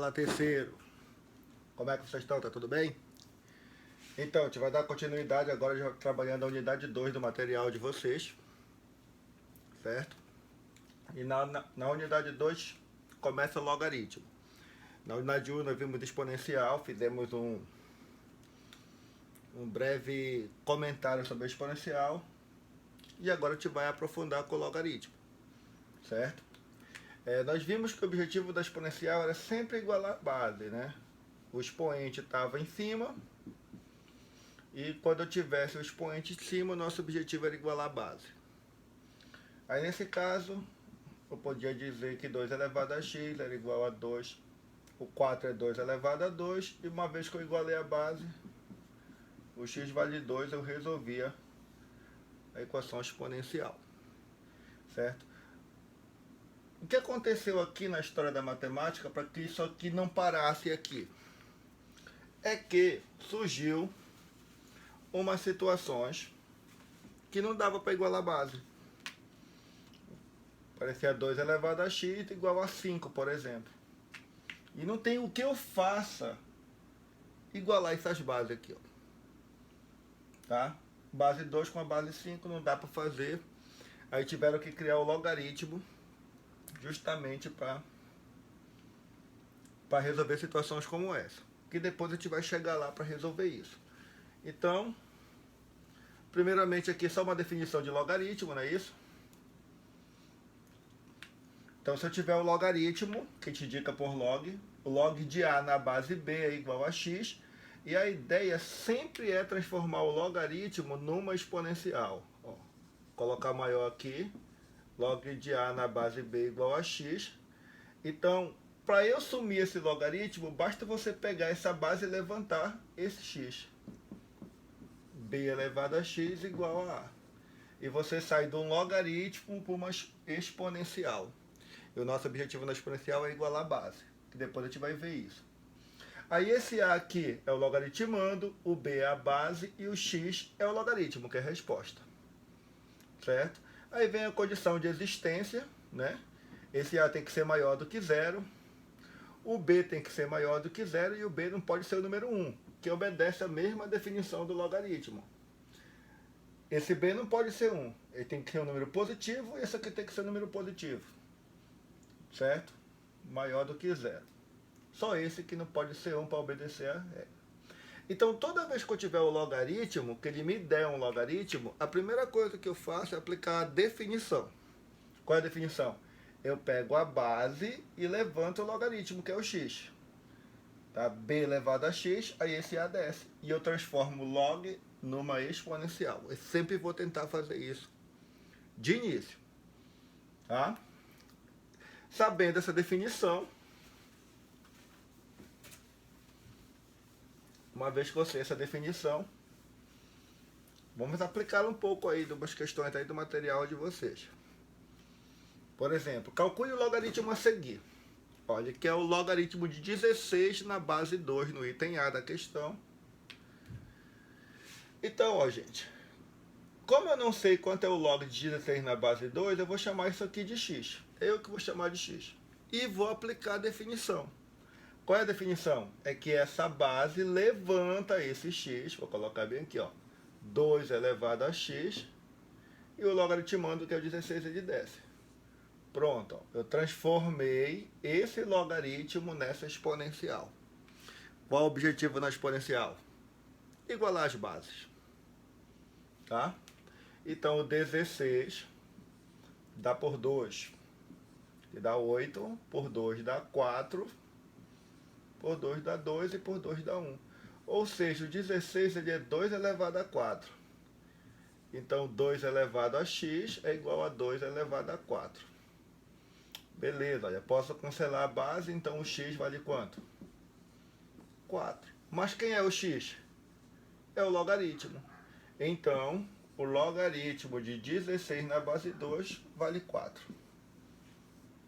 Fala, terceiro. Como é que vocês estão? Tá tudo bem? Então, a gente vai dar continuidade agora já trabalhando a unidade 2 do material de vocês, certo? E na unidade 2 começa o logaritmo. Na unidade 1 nós vimos exponencial, fizemos um breve comentário sobre a exponencial e agora a gente vai aprofundar com o logaritmo, certo? Nós vimos que o objetivo da exponencial era sempre igualar a base, né? O expoente estava em cima e quando eu tivesse o expoente em cima, o nosso objetivo era igualar a base. Aí nesse caso, eu podia dizer que 2 elevado a x era igual a 2, o 4 é 2 elevado a 2, e uma vez que eu igualei a base, o x vale 2, eu resolvia a equação exponencial, certo? O que aconteceu aqui na história da matemática para que isso aqui não parasse aqui? É que surgiu umas situações que não dava para igualar a base. Parecia 2 elevado a x igual a 5, por exemplo. E não tem o que eu faça igualar essas bases aqui, ó. Tá? Base 2 com a base 5 não dá para fazer. Aí tiveram que criar o logaritmo justamente para resolver situações como essa. Que depois a gente vai chegar lá para resolver isso. Então, primeiramente aqui só uma definição de logaritmo, não é isso? Então, se eu tiver o logaritmo, que a gente indica por log, o log de A na base B é igual a x, e a ideia sempre é transformar o logaritmo numa exponencial. Ó, colocar maior aqui, log de A na base B igual a x. Então, para eu sumir esse logaritmo, basta você pegar essa base e levantar esse x. B elevado a x igual a A. E você sai de um logaritmo para uma exponencial. E o nosso objetivo na exponencial é igualar a base, que depois a gente vai ver isso. Aí esse A aqui é o logaritmando, o B é a base e o x é o logaritmo, que é a resposta. Certo? Aí vem a condição de existência, né? Esse A tem que ser maior do que zero, o B tem que ser maior do que zero e o B não pode ser o número 1, que obedece a mesma definição do logaritmo. Esse B não pode ser 1, ele tem que ser um número positivo e esse aqui tem que ser um número positivo. Certo? Maior do que zero. Só esse que não pode ser 1 para obedecer a regra. Então, toda vez que eu tiver o logaritmo, que ele me der um logaritmo, a primeira coisa que eu faço é aplicar a definição. Qual é a definição? Eu pego a base e levanto o logaritmo, que é o x. Tá? B elevado a x, aí esse A desce. E eu transformo log numa exponencial. Eu sempre vou tentar fazer isso de início. Tá? Sabendo essa definição, uma vez que você essa definição, vamos aplicá-la um pouco aí de umas questões aí do material de vocês. Por exemplo, calcule o logaritmo a seguir. Olha, que é o logaritmo de 16 na base 2 no item A da questão. Então, ó, gente, como eu não sei quanto é o log de 16 na base 2, eu vou chamar isso aqui de x. Eu que vou chamar de x. E vou aplicar a definição. Qual é a definição? É que essa base levanta esse x, vou colocar bem aqui, ó, 2 elevado a x, e o logaritmando, que é o 16, ele desce. Pronto, ó, eu transformei esse logaritmo nessa exponencial. Qual é o objetivo na exponencial? Igualar as bases. Tá? Então, o 16 dá por 2, que dá 8, por 2 dá 4, por 2 dá 2 e por 2 dá 1. Ou seja, o 16 ele é 2 elevado a 4. Então, 2 elevado a x é igual a 2 elevado a 4. Beleza, olha, posso cancelar a base, então o x vale quanto? 4. Mas quem é o x? É o logaritmo. Então, o logaritmo de 16 na base 2 vale 4.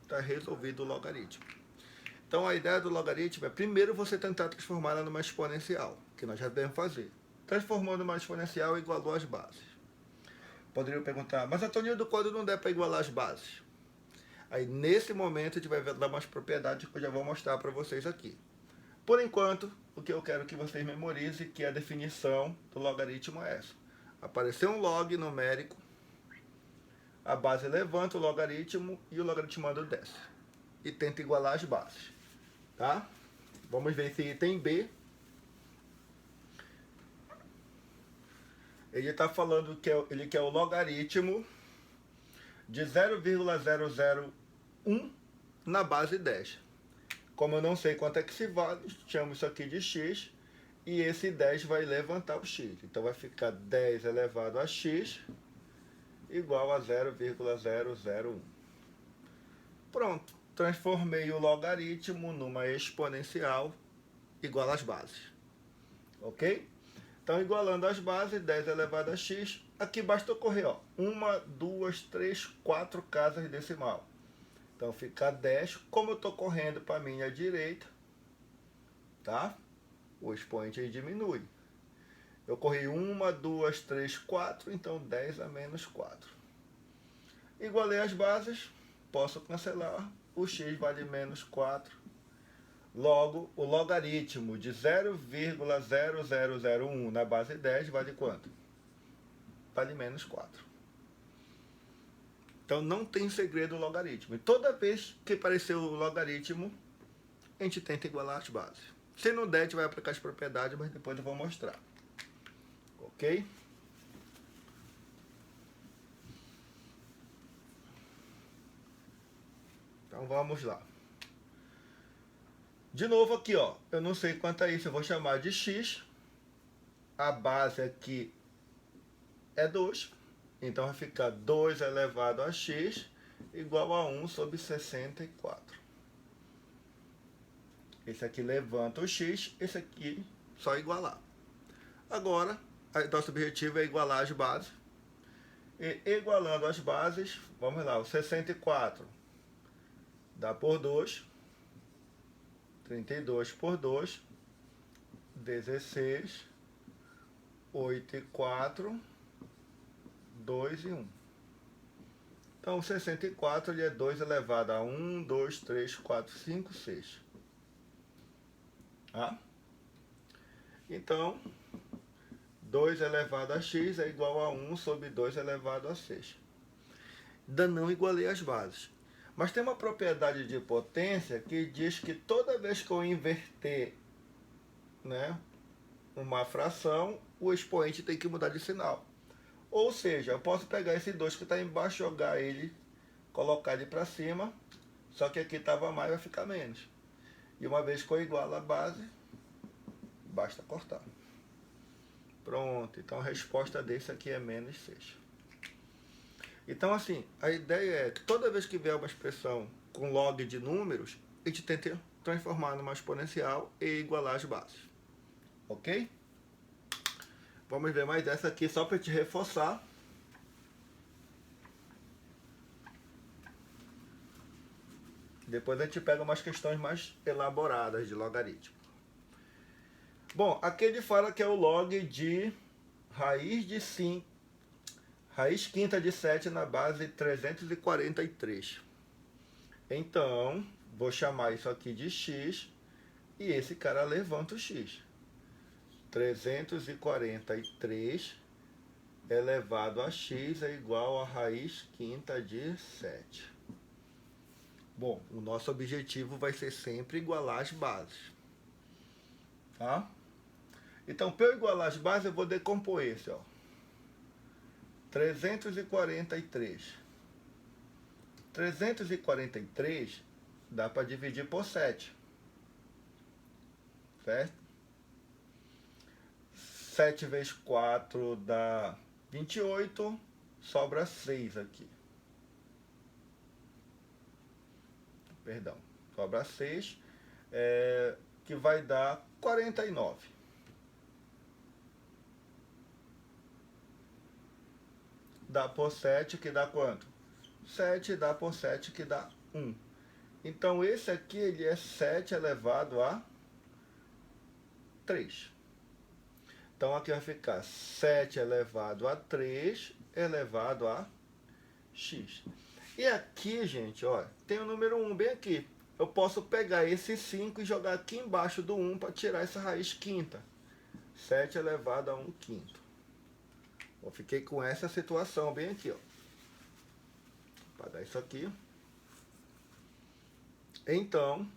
Está resolvido o logaritmo. Então, a ideia do logaritmo é primeiro você tentar transformá-la numa exponencial, que nós já devemos fazer. Transformando uma exponencial, igualou as bases. Poderiam perguntar, mas Antônio, quando não der para igualar as bases? Aí nesse momento a gente vai dar umas propriedades que eu já vou mostrar para vocês aqui. Por enquanto, o que eu quero que vocês memorizem, que a definição do logaritmo é essa. Apareceu um log numérico, a base levanta o logaritmo e o logaritmando desce. E tenta igualar as bases. Tá? Vamos ver esse item B. Ele está falando que ele quer o logaritmo de 0,001 na base 10. Como eu não sei quanto é que se vale, chamo isso aqui de x, e esse 10 vai levantar o x. Então vai ficar 10 elevado a x igual a 0,001. Pronto, transformei o logaritmo numa exponencial igual às bases. Ok? Então, igualando as bases, 10 elevado a x, aqui basta ocorrer, ó, 1, 2, 3, 4 casas decimal. Então, fica 10. Como eu estou correndo para a minha direita, tá? O expoente aí diminui. Eu corri 1, 2, 3, 4, então 10 a menos 4. Igualei as bases, posso cancelar, o x vale menos 4. Logo, o logaritmo de 0,0001 na base 10 vale quanto? Vale menos 4. Então não tem segredo o logaritmo. E toda vez que aparecer o logaritmo, a gente tenta igualar as bases. Se não der, a gente vai aplicar as propriedades, mas depois eu vou mostrar. Ok? Então vamos lá. De novo aqui, ó. Eu não sei quanto é isso, eu vou chamar de x. A base aqui é 2. Então vai ficar 2 elevado a x igual a 1 sobre 64. Esse aqui levanta o x, esse aqui só igualar. Agora, nosso objetivo é igualar as bases. E igualando as bases, vamos lá, o 64 dá por 2. 32 por 2, 16, 8 e 4, 2 e 1. Então, 64 ele é 2 elevado a 1, 2, 3, 4, 5, 6. Tá? Então, 2 elevado a x é igual a 1 sobre 2 elevado a 6. Ainda não igualei as bases. Mas tem uma propriedade de potência que diz que toda vez que eu inverter, né, uma fração, o expoente tem que mudar de sinal. Ou seja, eu posso pegar esse 2 que está embaixo, jogar ele, colocar ele para cima, só que aqui estava mais, vai ficar menos. E uma vez que eu igualo a base, basta cortar. Pronto, então a resposta desse aqui é menos 6. Então, assim, a ideia é que toda vez que vier uma expressão com log de números, a gente tenta transformar numa exponencial e igualar as bases. Ok? Vamos ver mais essa aqui só para te reforçar. Depois a gente pega umas questões mais elaboradas de logaritmo. Bom, aqui ele fala que é o log de raiz de 5. Raiz quinta de 7 na base 343. Então, vou chamar isso aqui de x, e esse cara levanta o x. 343 elevado a x é igual a raiz quinta de 7. Bom, o nosso objetivo vai ser sempre igualar as bases. Tá? Então, para eu igualar as bases, eu vou decompor esse, ó. 343. 343 dá para dividir por 7. Certo? 7 vezes 4 dá 28. Sobra 6 aqui. Perdão. Sobra 6. Que vai dar 49. Dá por 7, que dá quanto? 7 dá por 7, que dá 1. Então, esse aqui ele é 7 elevado a 3. Então, aqui vai ficar 7 elevado a 3 elevado a x. E aqui, gente, ó, tem o número 1 bem aqui. Eu posso pegar esse 5 e jogar aqui embaixo do 1 para tirar essa raiz quinta. 7 elevado a 1 quinto. Eu fiquei com essa situação bem aqui, ó. Para dar isso aqui. Então,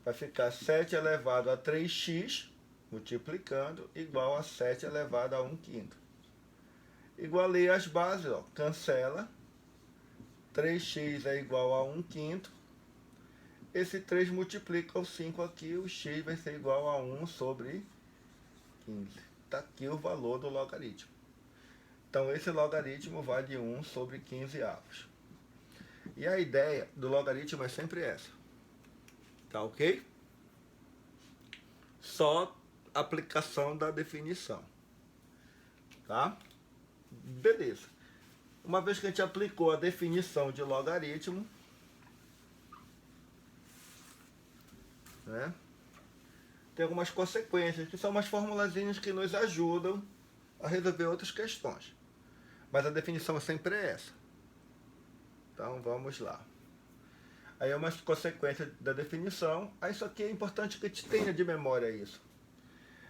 vai ficar 7 elevado a 3x, multiplicando, igual a 7 elevado a 1 quinto. Igualei as bases, ó, cancela. 3x é igual a 1 quinto. Esse 3 multiplica o 5 aqui, o x vai ser igual a 1 sobre 15. Está aqui o valor do logaritmo. Então, esse logaritmo vale 1 sobre 15 avos. E a ideia do logaritmo é sempre essa. Tá ok? Só aplicação da definição. Tá? Beleza. Uma vez que a gente aplicou a definição de logaritmo, né, tem algumas consequências, que são umas formulazinhas que nos ajudam a resolver outras questões. Mas a definição sempre é essa. Então, vamos lá. Aí é uma consequência da definição. Aí isso aqui é importante que a gente tenha de memória isso.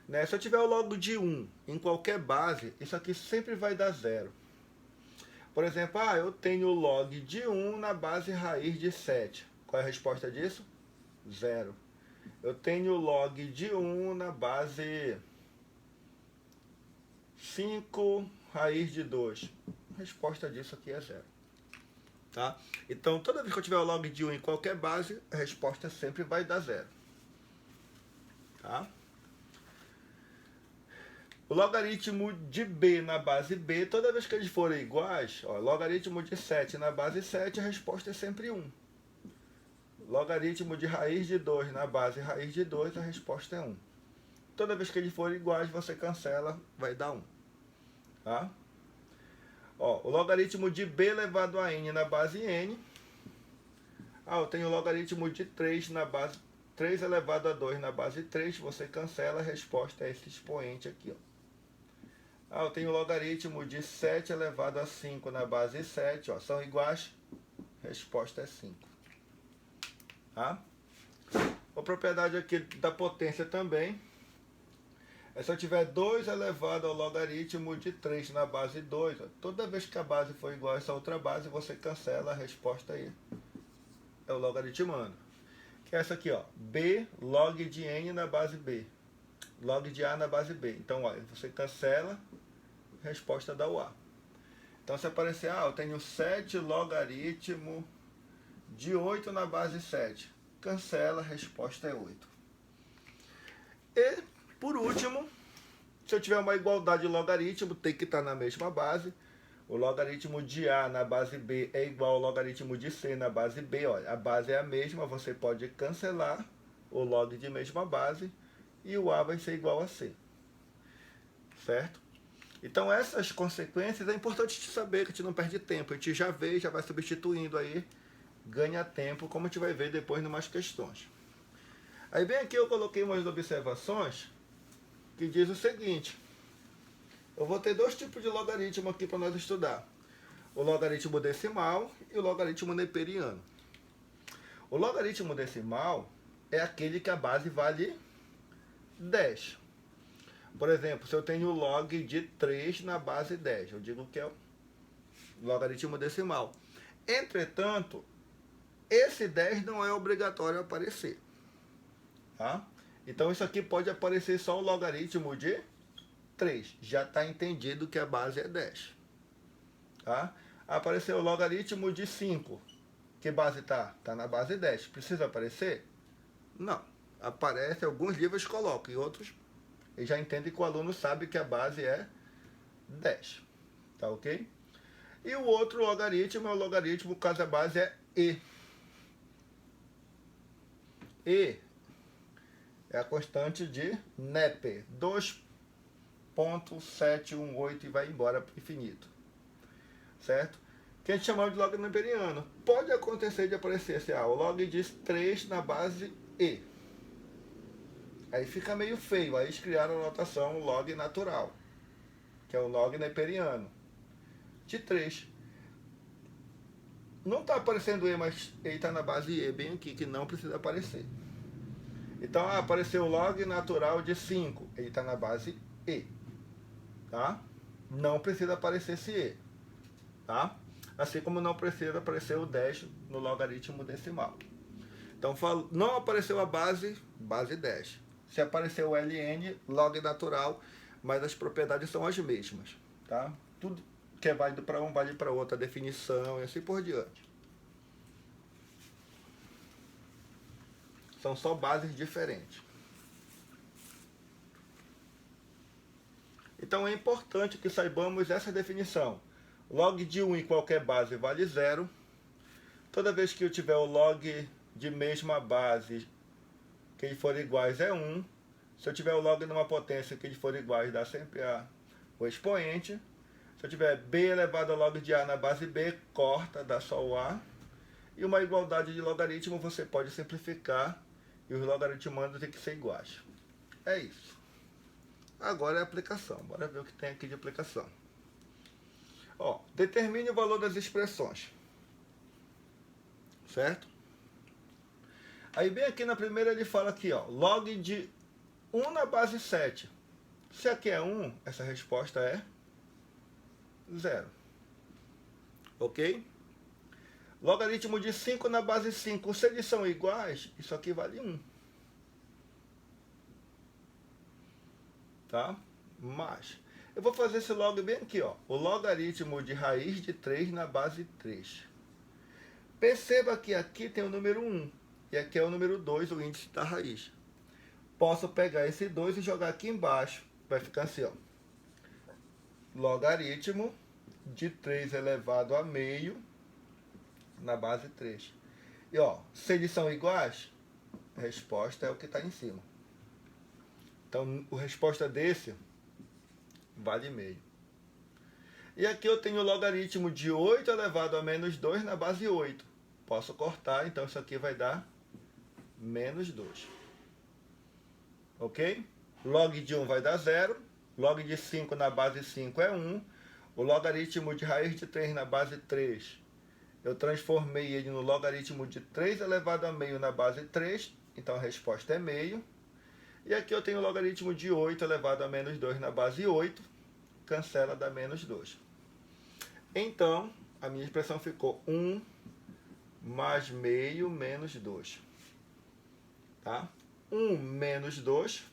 Né? Se eu tiver o log de 1 em qualquer base, isso aqui sempre vai dar zero. Por exemplo, eu tenho o log de 1 na base raiz de 7. Qual é a resposta disso? Zero. Eu tenho o log de 1 na base 5 raiz de 2. A resposta disso aqui é zero. Tá? Então, toda vez que eu tiver o log de 1 em qualquer base, a resposta sempre vai dar zero. Tá? O logaritmo de b na base b, toda vez que eles forem iguais, ó, logaritmo de 7 na base 7, a resposta é sempre 1. Logaritmo de raiz de 2 na base raiz de 2, a resposta é 1. Toda vez que eles forem iguais, você cancela, vai dar 1. Tá? Ó, o logaritmo de b elevado a n na base n. Eu tenho o logaritmo de 3 na base 3 elevado a 2 na base 3, você cancela, a resposta é esse expoente aqui, ó. Eu tenho o logaritmo de 7 elevado a 5 na base 7, ó, são iguais, resposta é 5. Tá? A propriedade aqui da potência também é se eu tiver 2 elevado ao logaritmo de 3 na base 2, ó, toda vez que a base for igual a essa outra base, você cancela, a resposta aí é o logaritmando. Que é essa aqui, ó, b log de n na base b, log de a na base b. Então, olha, você cancela, resposta dá o a. Então, se aparecer, eu tenho 7 logaritmo de 8 na base 7. Cancela, a resposta é 8. E, por último, se eu tiver uma igualdade de logaritmo, tem que estar na mesma base. O logaritmo de a na base b é igual ao logaritmo de c na base b. Olha, a base é a mesma, você pode cancelar o log de mesma base e o a vai ser igual a c. Certo? Então, essas consequências é importante te saber, que a gente não perde tempo. A gente já vê, já vai substituindo aí, ganha tempo, como a gente vai ver depois em umas questões. Aí bem aqui eu coloquei umas observações que diz o seguinte. Eu vou ter dois tipos de logaritmo aqui para nós estudar. O logaritmo decimal e o logaritmo neperiano. O logaritmo decimal é aquele que a base vale 10. Por exemplo, se eu tenho o log de 3 na base 10, eu digo que é o logaritmo decimal. Entretanto, esse 10 não é obrigatório aparecer. Tá? Então, isso aqui pode aparecer só o logaritmo de 3. Já está entendido que a base é 10. Tá? Apareceu o logaritmo de 5. Que base está? Está na base 10. Precisa aparecer? Não. Aparece, alguns livros colocam, e outros eles já entendem que o aluno sabe que a base é 10. Tá ok? E o outro logaritmo é o logaritmo caso a base é e. E é a constante de Neper, 2,718 e vai embora para o infinito. Certo? Que a gente chama de log neperiano. Pode acontecer de aparecer assim, o log de 3 na base e. Aí fica meio feio, aí eles criaram a notação log natural, que é o log neperiano, de 3. não está aparecendo E, mas ele está na base E, bem aqui, que não precisa aparecer. Então, apareceu o log natural de 5, ele está na base E, tá? Não precisa aparecer esse E, tá? Assim como não precisa aparecer o 10 no logaritmo decimal. Então, não apareceu a base 10. Se apareceu o ln, log natural, mas as propriedades são as mesmas, tá? Tudo que é válido para um, vale para outra, definição e assim por diante. São só bases diferentes. Então é importante que saibamos essa definição. Log de 1 em qualquer base vale 0. Toda vez que eu tiver o log de mesma base que eles forem iguais é 1. Se eu tiver o log numa potência que eles forem iguais, dá sempre o expoente. Se eu tiver b elevado ao log de a na base b, corta, dá só o a. E uma igualdade de logaritmo você pode simplificar e os logaritmandos têm que ser iguais. É isso. Agora é a aplicação. Bora ver o que tem aqui de aplicação. Ó, determine o valor das expressões. Certo? Aí bem aqui na primeira ele fala aqui, ó, log de 1 na base 7. Se aqui é 1, essa resposta é 0. Ok? Logaritmo de 5 na base 5. Se eles são iguais, isso aqui vale 1. Tá? Mas eu vou fazer esse log bem aqui, ó. O logaritmo de raiz de 3 na base 3. Perceba que aqui tem o número 1. E aqui é o número 2, o índice da raiz. Posso pegar esse 2 e jogar aqui embaixo. Vai ficar assim, ó. Logaritmo de 3 elevado a meio na base 3. E ó, se eles são iguais, a resposta é o que está em cima. Então, a resposta desse vale meio. E aqui eu tenho o logaritmo de 8 elevado a menos 2 na base 8. Posso cortar, então isso aqui vai dar menos 2. Ok? Log de 1 vai dar 0. Log de 5 na base 5 é 1. O logaritmo de raiz de 3 na base 3, eu transformei ele no logaritmo de 3 elevado a meio na base 3. Então a resposta é meio. E aqui eu tenho o logaritmo de 8 elevado a menos 2 na base 8. Cancela, dá menos 2. Então, a minha expressão ficou 1 mais meio menos 2. Tá? 1 menos 2.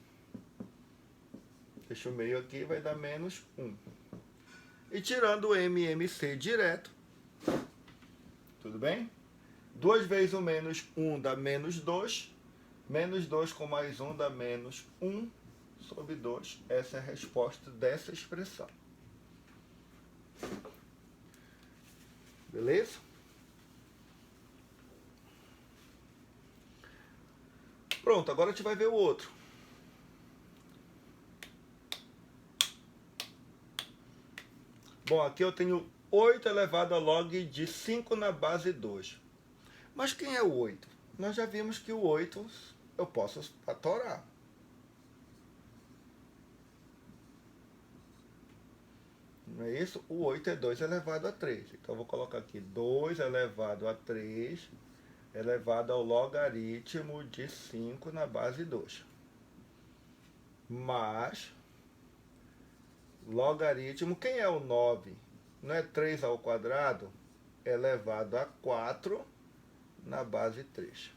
Deixa o meio aqui, vai dar menos 1. E tirando o MMC direto, tudo bem? 2 vezes o menos 1 dá menos 2. Menos 2 com mais 1 dá menos 1 sobre 2. Essa é a resposta dessa expressão. Beleza? Pronto, agora a gente vai ver o outro. Bom, aqui eu tenho 8 elevado a log de 5 na base 2. Mas quem é o 8? Nós já vimos que o 8 eu posso fatorar. Não é isso? O 8 é 2 elevado a 3. Então eu vou colocar aqui 2 elevado a 3 elevado ao logaritmo de 5 na base 2. Mas logaritmo, quem é o 9? Não é 3 ao quadrado elevado a 4 na base 3.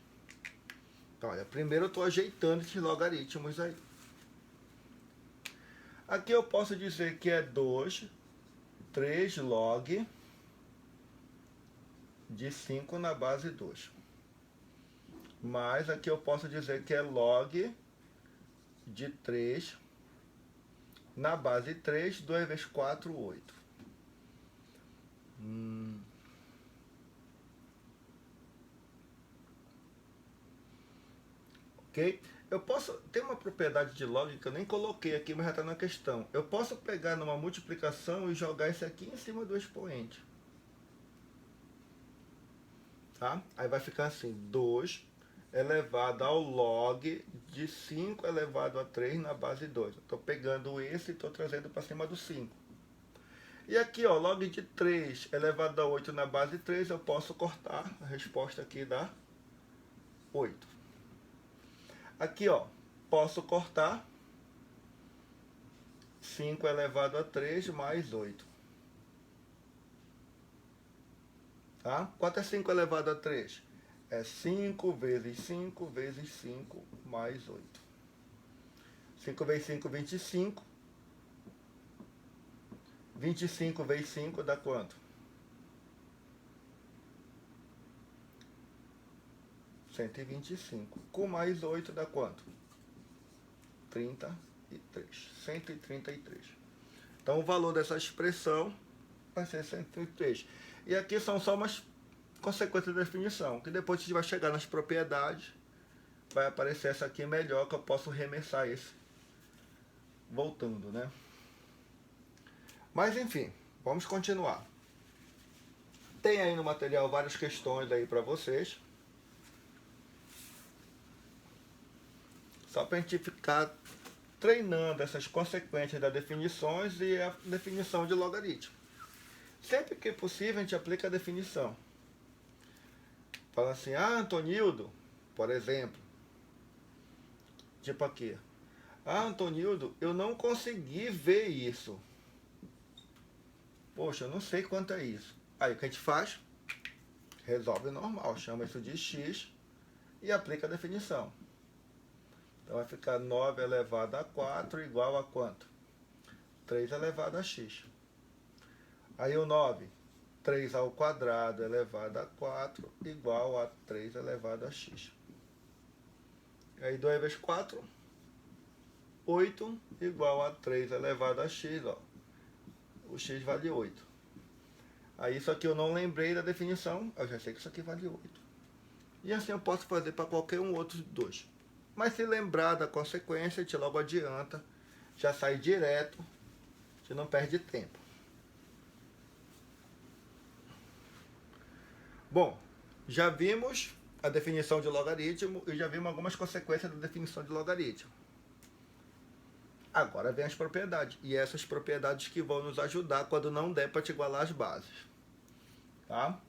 Então, olha, primeiro eu estou ajeitando esses logaritmos aí. Aqui eu posso dizer que é 3 log de 5 na base 2. Mas aqui eu posso dizer que é log de 3 na base 3, 2 vezes 4, 8. Ok? Eu posso... Tem uma propriedade de log que eu nem coloquei aqui, mas já está na questão. Eu posso pegar numa multiplicação e jogar esse aqui em cima do expoente. Tá? Aí vai ficar assim, 2 elevado ao log de 5 elevado a 3 na base 2. Eu estou pegando esse e estou trazendo para cima do 5. E aqui, ó, log de 3 elevado a 8 na base 3, eu posso cortar. A resposta aqui dá 8. Aqui, ó, posso cortar 5 elevado a 3 mais 8. Tá? Quanto é 5 elevado a 3? É 5 vezes 5 vezes 5 mais 8. 5 vezes 5, 25. 25 vezes 5 dá quanto? 125. Com mais 8 dá quanto? 33. 133. Então o valor dessa expressão vai ser 133. E aqui são só umas consequências da definição, que depois a gente vai chegar nas propriedades, vai aparecer essa aqui melhor, que eu posso remessar esse voltando, né? Mas enfim, vamos continuar. Tem aí no material várias questões aí para vocês. Só para a gente ficar treinando essas consequências das definições e a definição de logaritmo. Sempre que possível a gente aplica a definição. Fala assim, Antonildo, por exemplo, tipo aqui. Antonildo, eu não consegui ver isso. Poxa, eu não sei quanto é isso. Aí o que a gente faz? Resolve normal, chama isso de x e aplica a definição. Então vai ficar 9 elevado a 4 igual a quanto? 3 elevado a x. Aí o 9, 3 ao quadrado elevado a 4 igual a 3 elevado a x. Aí 2 vezes 4, 8 igual a 3 elevado a x, ó. O x vale 8. Aí isso aqui eu não lembrei da definição, eu já sei que isso aqui vale 8. E assim eu posso fazer para qualquer um outro dois. Mas se lembrar da consequência, a gente logo adianta, já sai direto, a gente não perde tempo. Bom, já vimos a definição de logaritmo e já vimos algumas consequências da definição de logaritmo. Agora vem as propriedades. E essas propriedades que vão nos ajudar quando não der para te igualar as bases. Tá?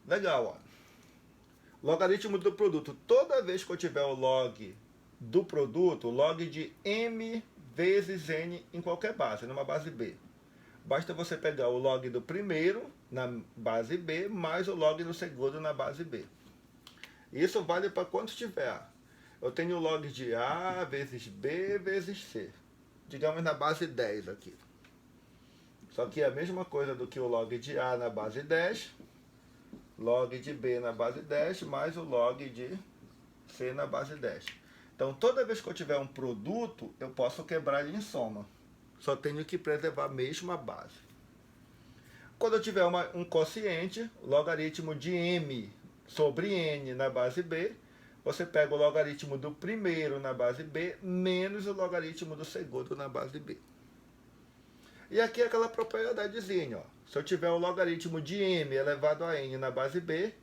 Legal, ó. Logaritmo do produto. Toda vez que eu tiver o log do produto, log de m vezes n em qualquer base, numa base B. Basta você pegar o log do primeiro na base B, mais o log do segundo na base B. Isso vale para quanto tiver. Eu tenho o log de A vezes B vezes C. Digamos na base 10 aqui. Só que é a mesma coisa do que o log de A na base 10, log de B na base 10, mais o log de C na base 10. Então, toda vez que eu tiver um produto, eu posso quebrar ele em soma. Só tenho que preservar a mesma base. Quando eu tiver um quociente, logaritmo de m sobre n na base B, você pega o logaritmo do primeiro na base B, menos o logaritmo do segundo na base B. E aqui é aquela propriedadezinha, ó. Se eu tiver o logaritmo de m elevado a n na base B,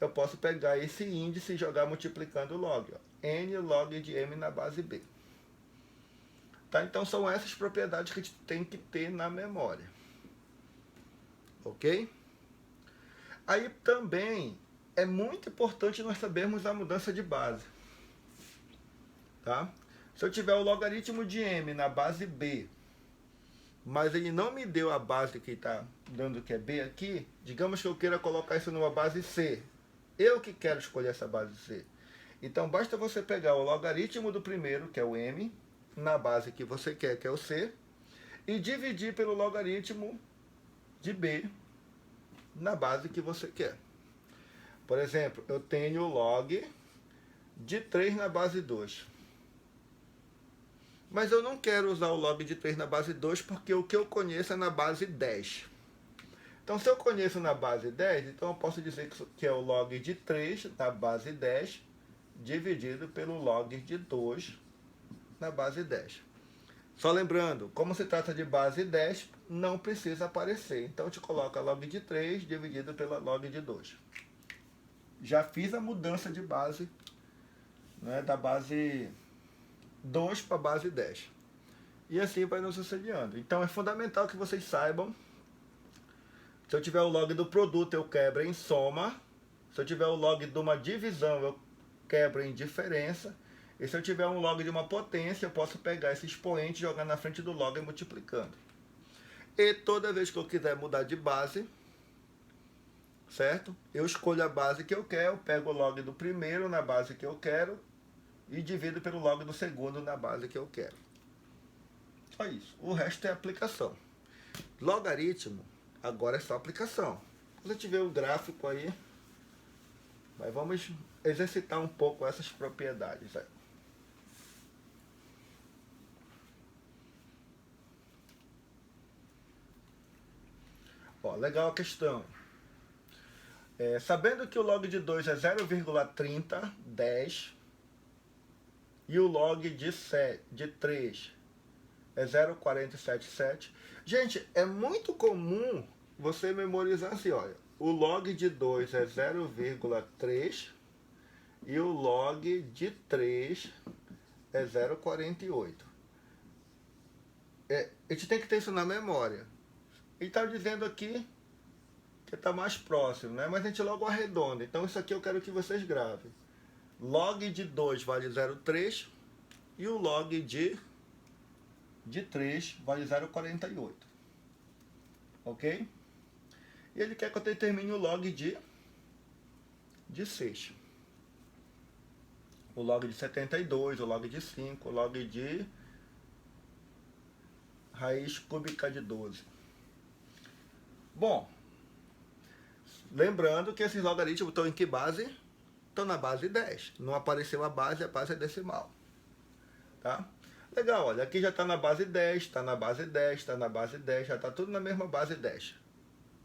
eu posso pegar esse índice e jogar multiplicando o log, ó. N log de m na base B. Tá? Então são essas propriedades que a gente tem que ter na memória. Ok? Aí também é muito importante nós sabermos a mudança de base. Tá? Se eu tiver o logaritmo de m na base B, mas ele não me deu a base que está dando que é B aqui, digamos que eu queira colocar isso numa base C. Eu que quero escolher essa base C. Então basta você pegar o logaritmo do primeiro, que é o m, na base que você quer, que é o C, e dividir pelo logaritmo de B na base que você quer. Por exemplo, eu tenho log de 3 na base 2. Mas eu não quero usar o log de 3 na base 2 porque o que eu conheço é na base 10. Então, se eu conheço na base 10, então eu posso dizer que é o log de 3 na base 10 dividido pelo log de 2 na base 10. Só lembrando, como se trata de base 10, não precisa aparecer. Então, a gente coloca log de 3 dividido pela log de 2. Já fiz a mudança de base, né, da base 2 para a base 10. E assim vai nos sucedendo. Então é fundamental que vocês saibam. Se eu tiver o log do produto, eu quebro em soma. Se eu tiver o log de uma divisão, eu quebro em diferença. E se eu tiver um log de uma potência, eu posso pegar esse expoente, jogar na frente do log e multiplicando. E toda vez que eu quiser mudar de base, certo? Eu escolho a base que eu quero, pego o log do primeiro na base que eu quero e divido pelo log do segundo na base que eu quero. Só isso. O resto é aplicação. Logaritmo, agora é só aplicação. Quando a gente vê o gráfico aí, mas vamos exercitar um pouco essas propriedades aí. Ó, legal a questão. Sabendo que o log de 2 é 0,3010 e o log de 3 é 0,477. Gente, é muito comum você memorizar assim, olha, o log de 2 é 0,3 e o log de 3 é 0,48. A gente tem que ter isso na memória. Ele está dizendo aqui que está mais próximo, né? Mas a gente logo arredonda. Então isso aqui eu quero que vocês gravem. Log de 2 vale 0,3 e o log de 3 vale 0,48. Ok? E ele quer que eu determine o log de 6. O log de 72, o log de 5, o log de raiz cúbica de 12. Bom, lembrando que esses logaritmos estão em que base? Estão na base 10. Não apareceu a base é decimal. Tá? Legal, olha, aqui já está na base 10, está na base 10, está na base 10, já está tudo na mesma base 10.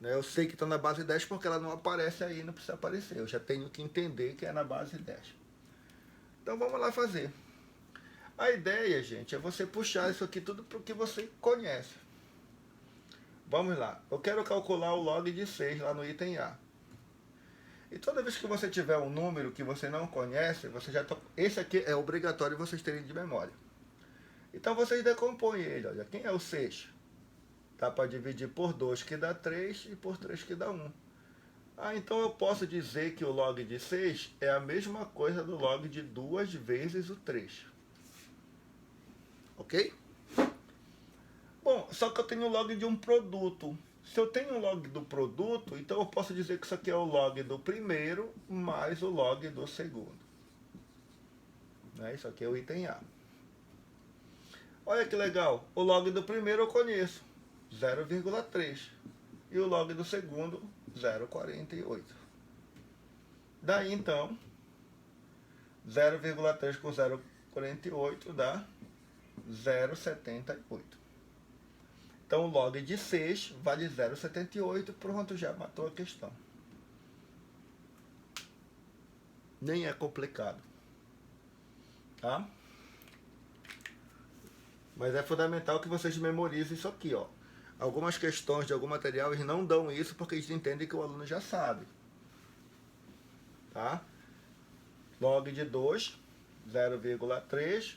Eu sei que está na base 10 porque ela não aparece aí, não precisa aparecer. Eu já tenho que entender que é na base 10. Então vamos lá fazer. A ideia, gente, é você puxar isso aqui tudo para o que você conhece. Vamos lá. Eu quero calcular o log de 6 lá no item A. E toda vez que você tiver um número que você não conhece, você já esse aqui é obrigatório vocês terem de memória. Então vocês decompõem ele. Olha, quem é o 6? Dá para dividir por 2 que dá 3 e por 3 que dá 1. Então eu posso dizer que o log de 6 é a mesma coisa do log de 2 vezes o 3. Ok? Bom, só que eu tenho o log de um produto. Se eu tenho o log do produto, então eu posso dizer que isso aqui é o log do primeiro mais o log do segundo. Isso aqui é o item A. Olha que legal, o log do primeiro eu conheço, 0,3. E o log do segundo, 0,48. Daí então, 0,3 com 0,48 dá 0,78. Então o log de 6 vale 0,78, pronto, já matou a questão. Nem é complicado. Tá? Mas é fundamental que vocês memorizem isso aqui, ó. Algumas questões de algum material, eles não dão isso porque eles entendem que o aluno já sabe. Tá? Log de 2, 0,3.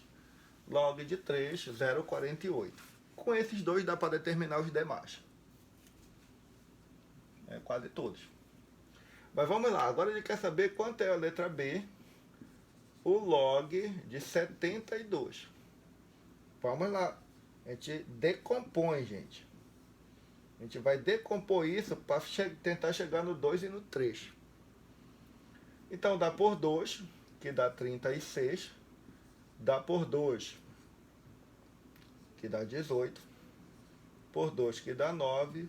Log de 3, 0,48. Com esses dois dá para determinar os demais. Quase todos. Mas vamos lá, agora ele quer saber quanto é a letra B, o log de 72. Vamos lá, a gente decompõe, gente. A gente vai decompor isso para tentar chegar no 2 e no 3. Então dá por 2, que dá 36. Dá por 2, que dá 18. Por 2, que dá 9.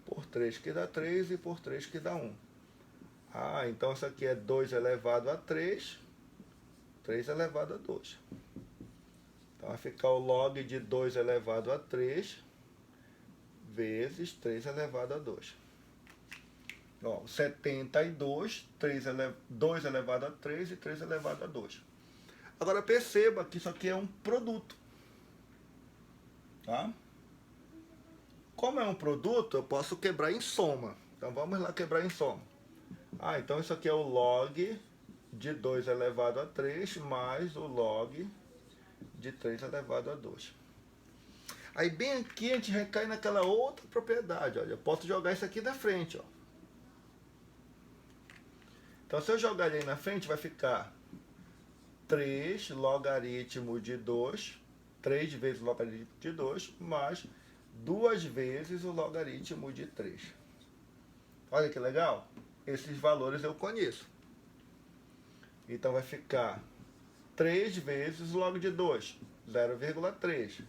Por 3, que dá 3. E por 3, que dá 1. Então isso aqui é 2 elevado a 3. 3 elevado a 2. Então vai ficar o log de 2 elevado a 3 vezes 3 elevado a 2. 72, 2 elevado a 3 e 3 elevado a 2. Agora perceba que isso aqui é um produto. Tá? Como é um produto, eu posso quebrar em soma. Então vamos lá quebrar em soma. Então isso aqui é o log de 2 elevado a 3 mais o log de 3 elevado a 2. Aí bem aqui a gente recai naquela outra propriedade, olha, eu posso jogar isso aqui na frente, ó. Então se eu jogar ele aí na frente vai ficar 3 logaritmo de 2, 3 vezes o logaritmo de 2, mais 2 vezes o logaritmo de 3. Olha que legal, esses valores eu conheço. Então vai ficar 3 vezes o log de 2, 0,3.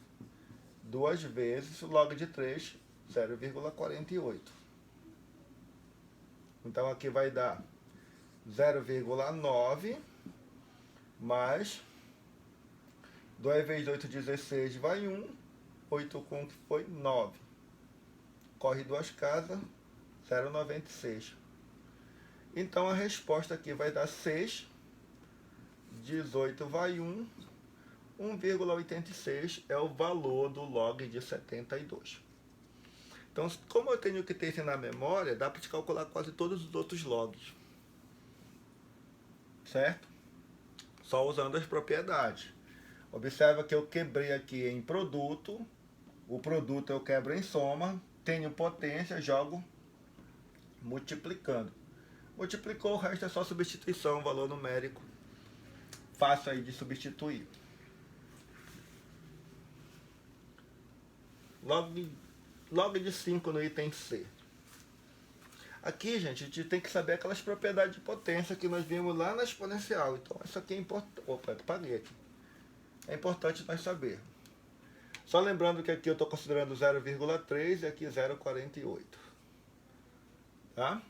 2 vezes o log de 3, 0,48. Então aqui vai dar 0,9 mais 2 vezes 8, 16, vai 1. 8 com que foi 9. Corre duas casas, 0,96. Então a resposta aqui vai dar 6. 18 vai 1. 1,86 é o valor do log de 72. Então, como eu tenho que ter isso na memória, dá para te calcular quase todos os outros logs. Certo? Só usando as propriedades. Observa que eu quebrei aqui em produto. O produto eu quebro em soma. Tenho potência, jogo multiplicando. Multiplicou, o resto é só substituição, valor numérico. Fácil aí de substituir. Log de 5 no item C. Aqui, gente, a gente tem que saber aquelas propriedades de potência que nós vimos lá na exponencial. Então, isso aqui é importante. Opa, eu paguei aqui. É importante nós saber. Só lembrando que aqui eu estou considerando 0,3 e aqui 0,48. Tá?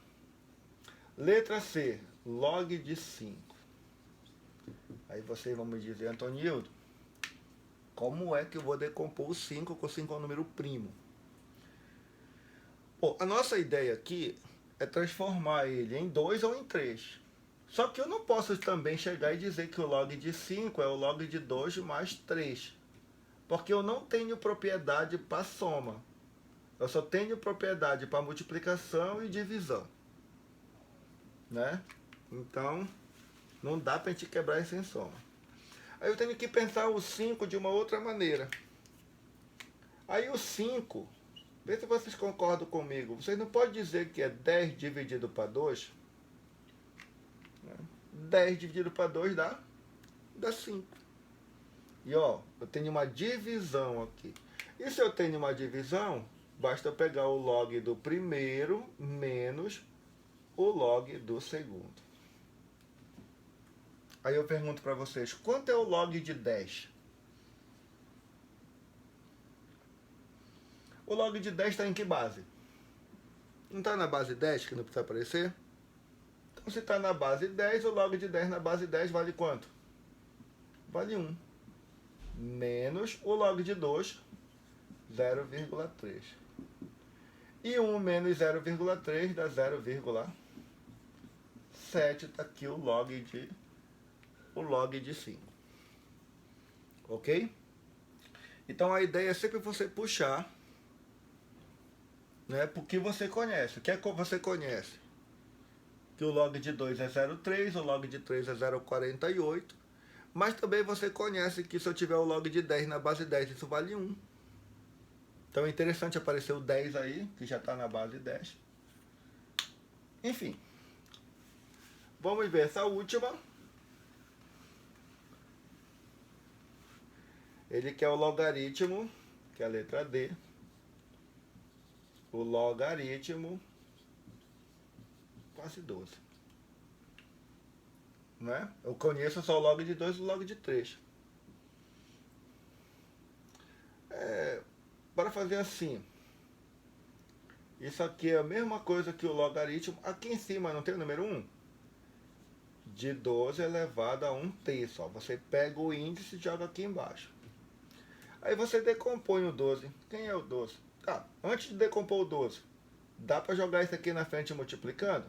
Letra C, log de 5. Aí vocês vão me dizer, Antonildo, como é que eu vou decompor o 5, que o 5 é um número primo? Bom, a nossa ideia aqui é transformar ele em 2 ou em 3. Só que eu não posso também chegar e dizer que o log de 5 é o log de 2 mais 3. Porque eu não tenho propriedade para soma. Eu só tenho propriedade para multiplicação e divisão. Né? Então, não dá para a gente quebrar isso em soma. Aí eu tenho que pensar o 5 de uma outra maneira. Aí o 5, vê se vocês concordam comigo. Vocês não podem dizer que é 10 dividido para 2. 10 dividido para 2 dá 5. E ó, eu tenho uma divisão aqui. E se eu tenho uma divisão, basta eu pegar o log do primeiro menos o log do segundo. Aí eu pergunto para vocês, quanto é o log de 10? O log de 10 está em que base? Não está na base 10, que não precisa aparecer? Então, se está na base 10, o log de 10 na base 10 vale quanto? Vale 1. Menos o log de 2, 0,3. E 1 menos 0,3 dá 0,7. Está aqui o log de 5. Ok? Então a ideia é sempre você puxar, né, porque você conhece. O que é que você conhece? Que o log de 2 é 0,3, o log de 3 é 0,48. Mas também você conhece que se eu tiver o log de 10 na base 10, isso vale 1. Então é interessante aparecer o 10 aí, que já está na base 10. Enfim. Vamos ver essa última. Ele quer o logaritmo, que é a letra D. O logaritmo quase 12. Né? Eu conheço só o log de 2 e o log de 3. Para fazer assim. Isso aqui é a mesma coisa que o logaritmo. Aqui em cima não tem o número 1? De 12 elevado a 1/3. Ó. Você pega o índice e joga aqui embaixo. Aí você decompõe o 12. Quem é o 12? Tá, antes de decompor o 12, dá para jogar isso aqui na frente multiplicando?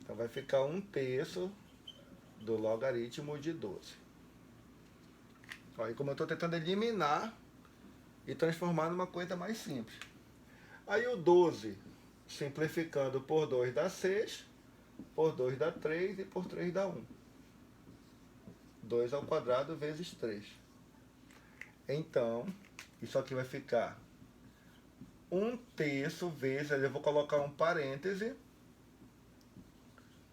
Então vai ficar 1/3 do logaritmo de 12. Aí como eu estou tentando eliminar e transformar numa coisa mais simples. Aí o 12, simplificando por 2 dá 6, por 2 dá 3 e por 3 dá 1. 2 ao quadrado vezes 3. Então, Isso aqui vai ficar 1/3 vezes, eu vou colocar um parêntese,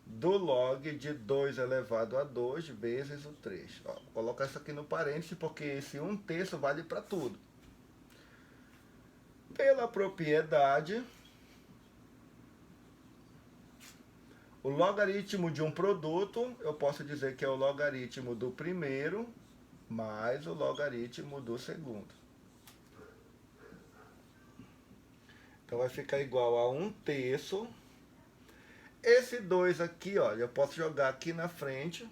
do log de 2 elevado a 2 vezes o 3. Ó, vou colocar isso aqui no parêntese porque esse 1/3 vale para tudo. Pela propriedade, o logaritmo de um produto, eu posso dizer que é o logaritmo do primeiro mais o logaritmo do segundo. Então vai ficar igual a 1/3. Esse 2 aqui, olha, eu posso jogar aqui na frente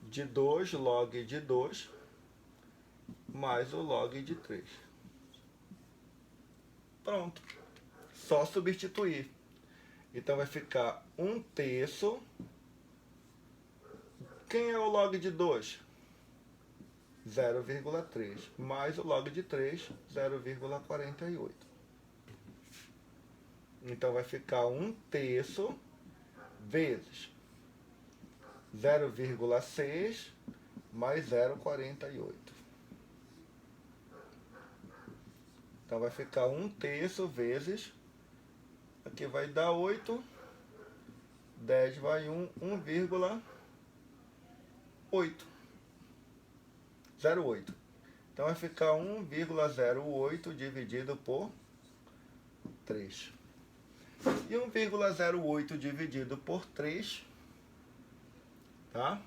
de 2 log de 2 mais o log de 3. Pronto. Só substituir. Então vai ficar 1/3. Quem é o log de 2? 0,3. Mais o log de 3, 0,48. Então vai ficar 1/3 vezes 0,6 mais 0,48. Então vai ficar 1/3 vezes, aqui vai dar 8, 10 vai 1,08. 0,8. Então vai ficar 1,08 dividido por 3. E 1,08 dividido por 3, tá?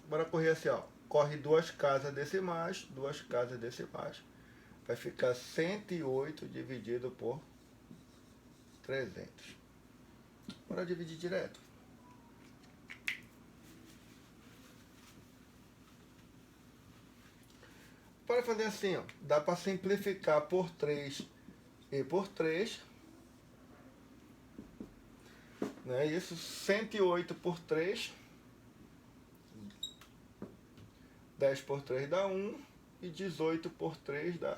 Bora correr assim, ó. Corre duas casas decimais, duas casas decimais. Vai ficar 108 dividido por 300. Bora dividir direto. Para fazer assim, ó, dá para simplificar por 3 e por 3. Né? Isso, 108 por 3. 10 por 3 dá 1. E 18 por 3 dá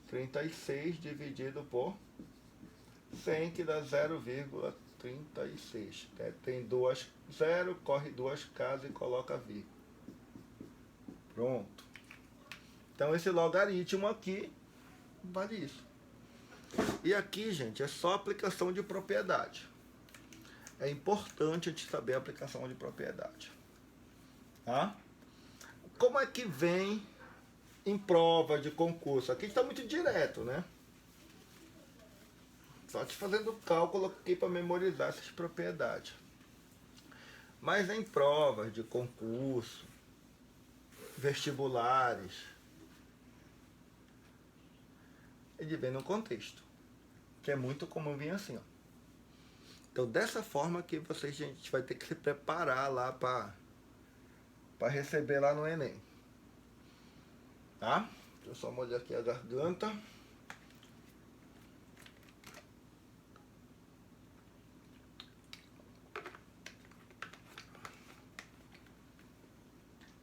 36 dividido por 100, que dá 0,36. Tem duas 0, corre duas casas e coloca vírgula. Pronto. Então esse logaritmo aqui vale isso. E aqui, gente, é só aplicação de propriedade. É importante a gente saber a aplicação de propriedade. Tá? Como é que vem em prova de concurso? Aqui está muito direto, né? Só te fazendo cálculo aqui para memorizar essas propriedades. Mas em provas de concurso, vestibulares, ele vem no contexto, que é muito comum vir assim, ó. Então, dessa forma que vocês, gente, vai ter que se preparar lá para receber lá no Enem. Tá? Deixa eu só molhar aqui a garganta.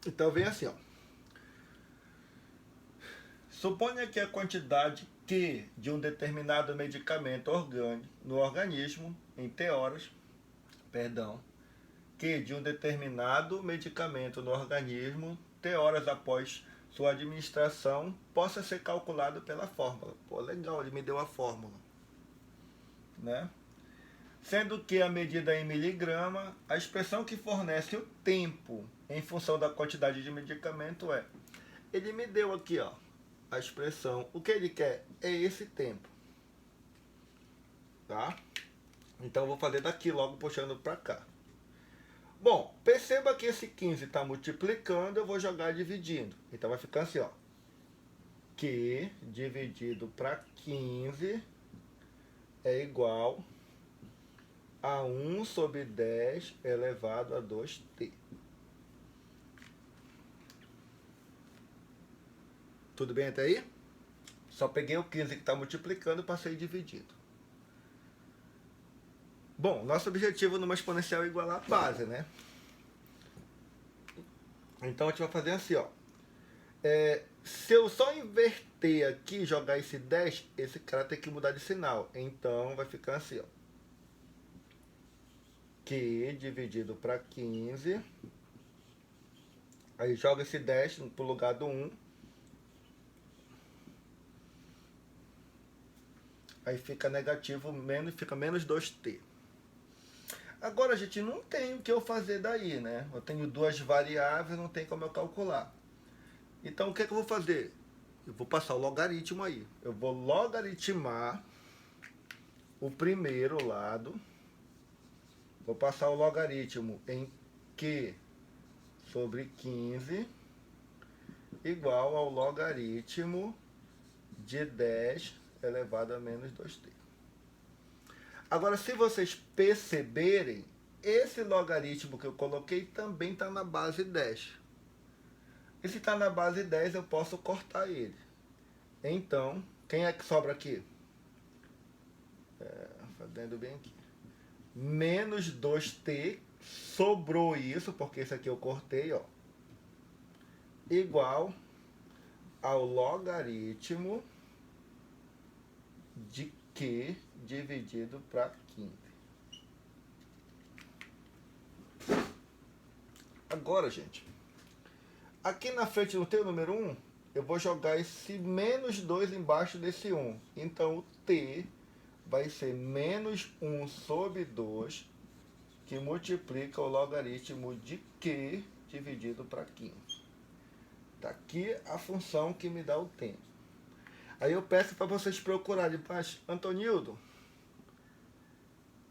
Então, vem assim, ó. Suponha que a quantidade Q de um determinado medicamento orgânico no organismo, em T horas, Q de um determinado medicamento no organismo, T horas após sua administração, possa ser calculado pela fórmula. Pô, legal, ele me deu a fórmula. Né? Sendo que a medida é em miligrama, a expressão que fornece o tempo em função da quantidade de medicamento é... Ele me deu aqui, ó, a expressão. O que ele quer é esse tempo. Tá? Então eu vou fazer daqui logo puxando para cá. Bom, perceba que esse 15 está multiplicando, eu vou jogar dividindo. Então vai ficar assim, ó. Q dividido para 15 é igual a 1 sobre 10 elevado a 2t. Tudo bem até aí? Só peguei o 15 que está multiplicando e passei dividido. Bom, nosso objetivo numa exponencial é igualar a base, né? Então a gente vai fazer assim, ó. Se eu só inverter aqui e jogar esse 10, esse cara tem que mudar de sinal. Então vai ficar assim, ó. Q dividido para 15. Aí joga esse 10 pro lugar do 1. Aí fica negativo, fica menos 2t. Agora, gente, não tem o que eu fazer daí, né? Eu tenho duas variáveis, não tem como eu calcular. Então, o que é que eu vou fazer? Eu vou passar o logaritmo aí. Eu vou logaritmar o primeiro lado. Vou passar o logaritmo em Q sobre 15 igual ao logaritmo de 10 elevado a menos 2t. Agora, se vocês perceberem, esse logaritmo que eu coloquei também está na base 10. E se está na base 10, eu posso cortar ele. Então, quem é que sobra aqui? Fazendo bem aqui. Menos 2t, sobrou isso, porque esse aqui eu cortei, ó. Igual ao logaritmo de Q dividido para 15. Agora, gente, aqui na frente não tem o número 1? Eu vou jogar esse menos 2 embaixo desse 1. Então, o t vai ser menos 1 sobre 2, que multiplica o logaritmo de Q dividido para 15. Está aqui a função que me dá o tempo. Aí eu peço para vocês procurarem, mas, Antonildo,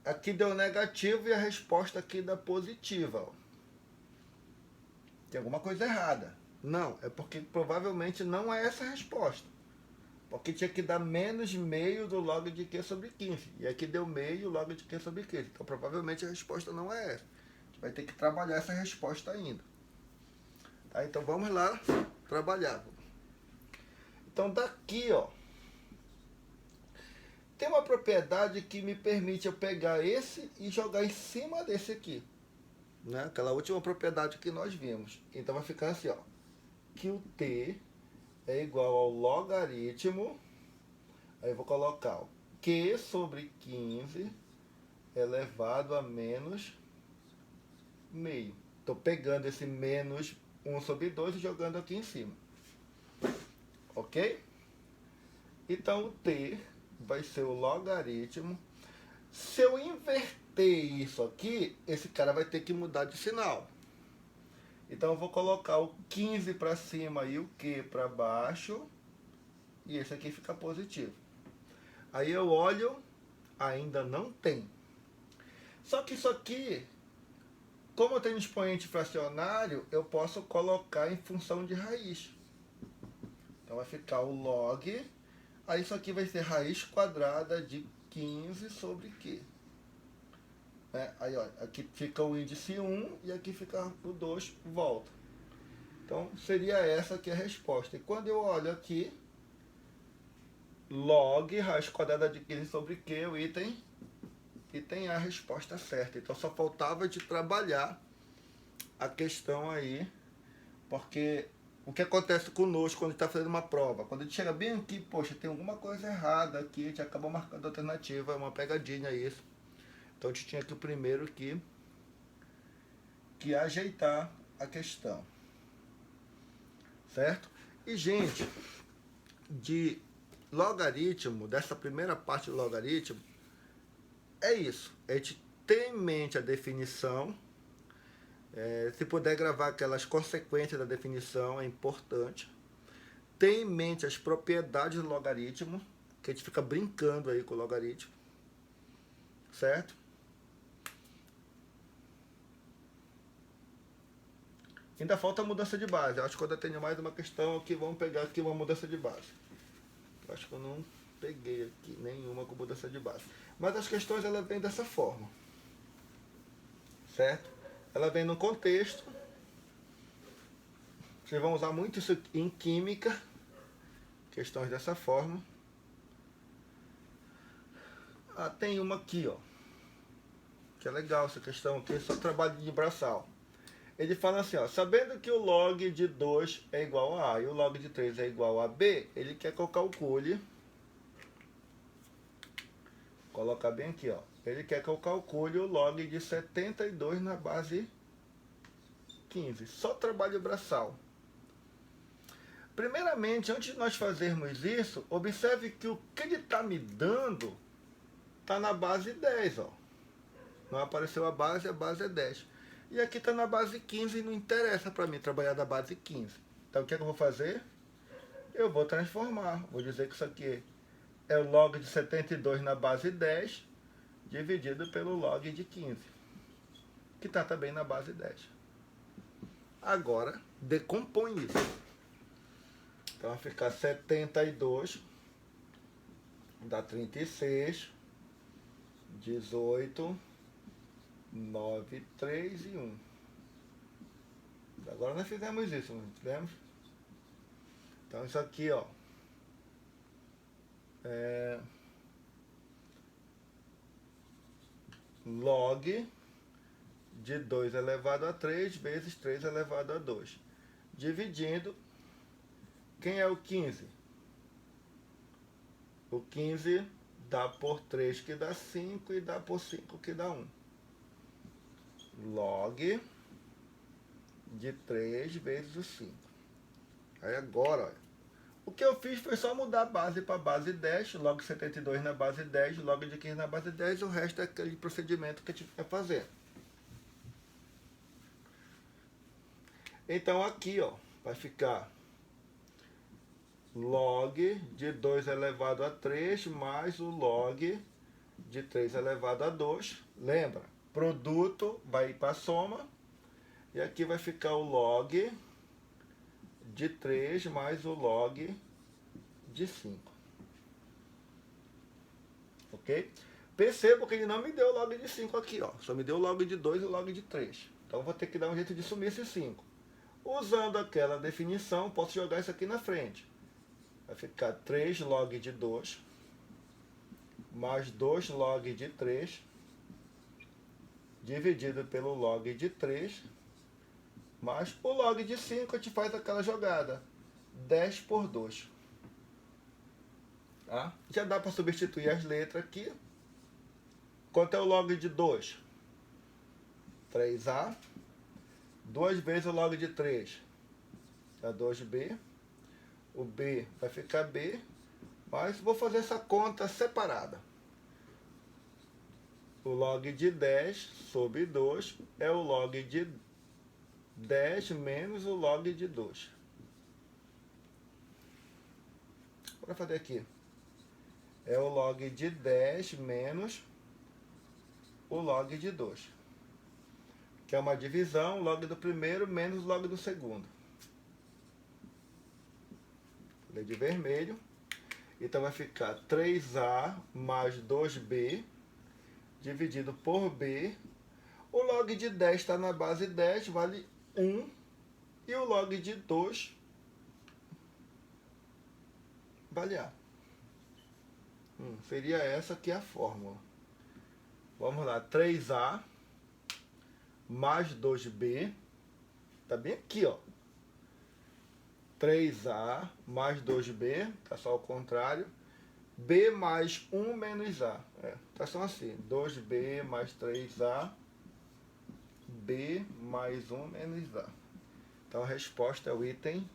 aqui deu negativo e a resposta aqui dá positiva. Ó. Tem alguma coisa errada. Não, é porque provavelmente não é essa a resposta. Porque tinha que dar menos meio do log de Q sobre 15. E aqui deu meio log de Q sobre 15. Então provavelmente a resposta não é essa. A gente vai ter que trabalhar essa resposta ainda. Tá? Então vamos lá trabalhar. Então daqui, ó, tem uma propriedade que me permite eu pegar esse e jogar em cima desse aqui. Né? Aquela última propriedade que nós vimos. Então vai ficar assim, ó, que o t é igual ao logaritmo, aí eu vou colocar o Q sobre 15 elevado a menos meio. Estou pegando esse menos 1 sobre 2 e jogando aqui em cima. Ok? Então o t vai ser o logaritmo. Se eu inverter isso aqui, esse cara vai ter que mudar de sinal. Então eu vou colocar o 15 para cima e o Q para baixo. E esse aqui fica positivo. Aí eu olho, ainda não tem. Só que isso aqui, como eu tenho expoente fracionário, eu posso colocar em função de raiz. Então vai ficar o log. Aí isso aqui vai ser raiz quadrada de 15 sobre Q. Aí, ó, aqui fica o índice 1 e aqui fica o 2, volta. Então, seria essa aqui a resposta. E quando eu olho aqui, log, raiz quadrada de 15 sobre Q, o item, e tem a resposta certa. Então, só faltava de trabalhar a questão aí, porque o que acontece conosco quando a gente está fazendo uma prova? Quando a gente chega bem aqui, poxa, tem alguma coisa errada aqui, a gente acaba marcando a alternativa, é uma pegadinha isso. Então a gente tinha que primeiro que ajeitar a questão. Certo? E, gente, de logaritmo, dessa primeira parte do logaritmo, é isso. A gente tem em mente a definição. Se puder gravar aquelas consequências da definição, é importante. Tem em mente as propriedades do logaritmo, que a gente fica brincando aí com o logaritmo. Certo? Ainda falta a mudança de base. Eu acho que quando eu tenho mais uma questão aqui, vamos pegar aqui uma mudança de base. Eu acho que eu não peguei aqui nenhuma com mudança de base. Mas as questões, elas vêm dessa forma. Certo? Ela vem no contexto. Vocês vão usar muito isso em química. Questões dessa forma. Tem uma aqui, ó. Que é legal essa questão aqui, só trabalho de braçal. Ele fala assim, ó, sabendo que o log de 2 é igual a A e o log de 3 é igual a B, ele quer que eu calcule, colocar bem aqui, ó, ele quer que eu calcule o log de 72 na base 15, só trabalho braçal. Primeiramente, antes de nós fazermos isso, observe que o que ele está me dando está na base 10, ó. Não apareceu a base é 10. E aqui está na base 15 e não interessa para mim trabalhar da base 15. Então o que é que eu vou fazer? Eu vou transformar. Vou dizer que isso aqui é o log de 72 na base 10 dividido pelo log de 15, que está também na base 10. Agora, decompõe isso. Então vai ficar 72 dá 36, 18, 9, 3 e 1. Agora nós fizemos isso, não fizemos? Então isso aqui, ó, é log de 2 elevado a 3 vezes 3 elevado a 2. Dividindo, quem é o 15? O 15 dá por 3 que dá 5 e dá por 5 que dá 1. Log de 3 vezes o 5. Aí agora, olha, o que eu fiz foi só mudar a base para base 10, log 72 na base 10, log de 15 na base 10, o resto é aquele procedimento que a gente vai fazer. Então aqui, ó, vai ficar log de 2 elevado a 3 mais o log de 3 elevado a 2. Lembra? Produto vai ir para a soma. E aqui vai ficar o log de 3 mais o log de 5. Ok? Perceba que ele não me deu o log de 5 aqui, ó. Só me deu o log de 2 e o log de 3. Então eu vou ter que dar um jeito de sumir esse 5. Usando aquela definição, posso jogar isso aqui na frente. Vai ficar 3 log de 2 mais 2 log de 3 dividido pelo log de 3 mais o log de 5, a gente faz aquela jogada. 10 por 2. Tá? Já dá para substituir as letras aqui. Quanto é o log de 2? 3A. 2 vezes o log de 3 é 2B. O B vai ficar B, mas vou fazer essa conta separada. O log de 10 sobre 2 é o log de 10 menos o log de 2. Bora fazer aqui. É o log de 10 menos o log de 2. Que é uma divisão, log do primeiro menos log do segundo. De vermelho. Então vai ficar 3A mais 2B dividido por B. O log de 10 está na base 10, vale 1. E o log de 2 vale A. Seria essa aqui a fórmula. Vamos lá, 3A mais 2B. Tá bem aqui, ó. 3A mais 2B, tá só ao contrário. B mais 1 menos A. Tá só assim, 2B mais 3A, B mais 1 menos A. Então a resposta é o item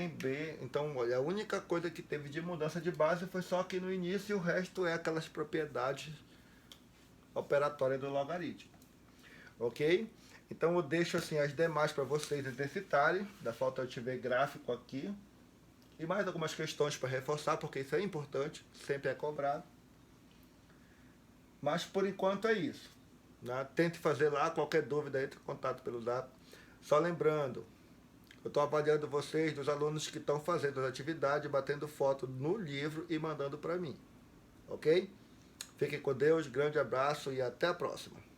B. Então, olha, a única coisa que teve de mudança de base foi só aqui no início e o resto é aquelas propriedades operatórias do logaritmo. Ok? Então eu deixo assim as demais para vocês exercitarem. Da falta eu tiver gráfico aqui. E mais algumas questões para reforçar, porque isso é importante, sempre é cobrado. Mas por enquanto é isso. Né? Tente fazer lá, qualquer dúvida entre em contato pelo Zap. Só lembrando, eu estou avaliando vocês, dos alunos que estão fazendo as atividades, batendo foto no livro e mandando para mim. Ok? Fiquem com Deus, grande abraço e até a próxima.